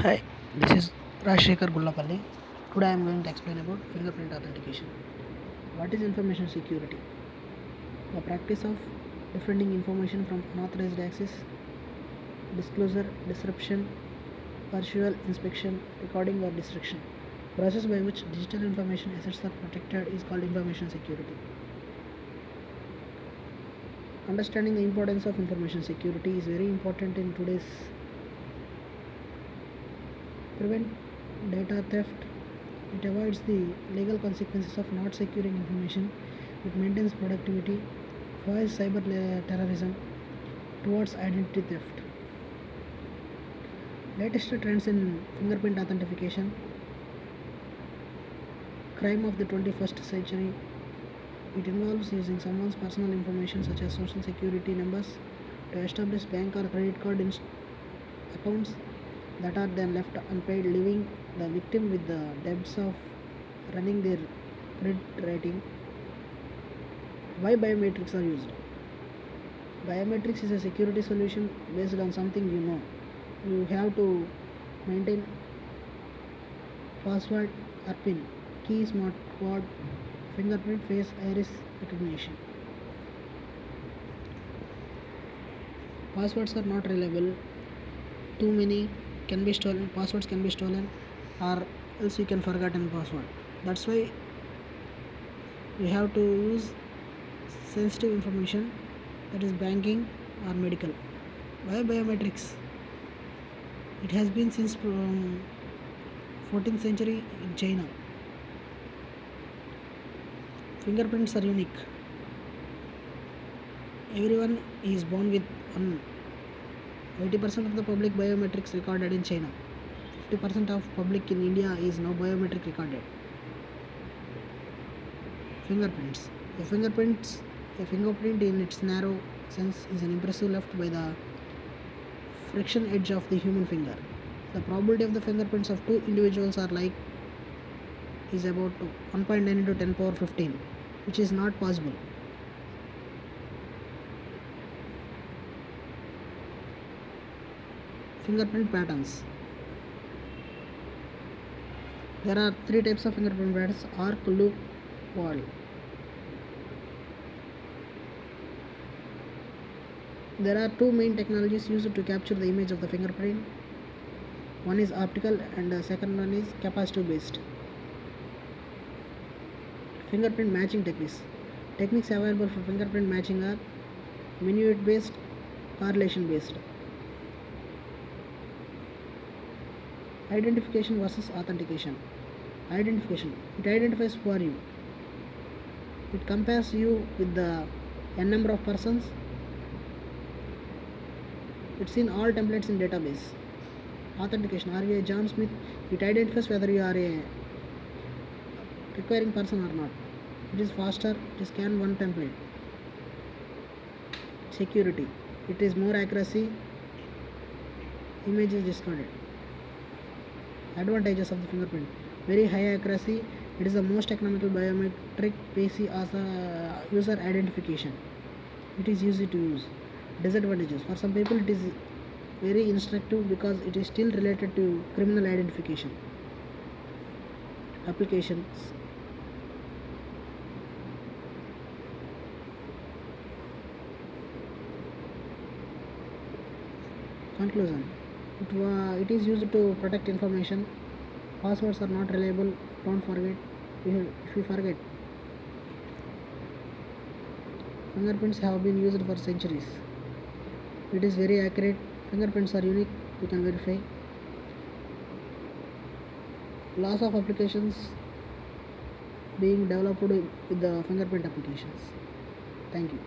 Hi, this is Rajshekhar Gullapalli. Today I am going to explain about fingerprint authentication. What is information security? The practice of defending information from unauthorized access, disclosure, disruption, partial inspection, recording or destruction. Process by which digital information assets are protected is called information security. Understanding the importance of information security is very important in today's prevent data theft. It avoids the legal consequences of not securing information. It maintains productivity, fights cyber terrorism towards identity theft. Latest trends in fingerprint authentication. Crime of the 21st century. It involves using someone's personal information such as social security numbers to establish bank or credit card accounts that are then left unpaid, leaving the victim with the debts of running their credit rating. Why biometrics are used? Biometrics is a security solution based on something you know. You have to maintain password or PIN, key, smart card, fingerprint, face, iris recognition. Passwords are not reliable. Too many can be stolen. Passwords can be stolen, or else you can forget a password. That's why you have to use sensitive information, that is banking or medical. Why biometrics? It has been since 14th century in China. Fingerprints are unique. Everyone is born with one. 80% of the public biometrics recorded in China. 50% of public in India is now biometric recorded. Fingerprints. A fingerprint in its narrow sense is an impressive left by the friction edge of the human finger. The probability of the fingerprints of two individuals are like is about 1.9 into 10 power 15, which is not possible. Fingerprint patterns. There are three types of fingerprint patterns: arc, loop, wall. There are two main technologies used to capture the image of the fingerprint. One is optical and the second one is capacitive based. Fingerprint matching techniques. Techniques available for fingerprint matching are minuet based, correlation based. Identification versus authentication. Identification. It identifies who are you. It compares you with the n number of persons. It's in all templates in database. Authentication. Are you a John Smith? It identifies whether you are a requiring person or not. It is faster. It is scan one template. Security. It is more accuracy. Image is discarded. Advantages of the fingerprint: very high accuracy. It is the most economical biometric PC as a user identification. It is easy to use. Disadvantages: for some people it is very instructive because it is still related to criminal identification. Applications. Conclusion. It is used to protect information. Passwords are not reliable. Don't forget. If you forget, fingerprints have been used for centuries. It is very accurate. Fingerprints are unique. You can verify. Lots of applications being developed with the fingerprint applications. Thank you.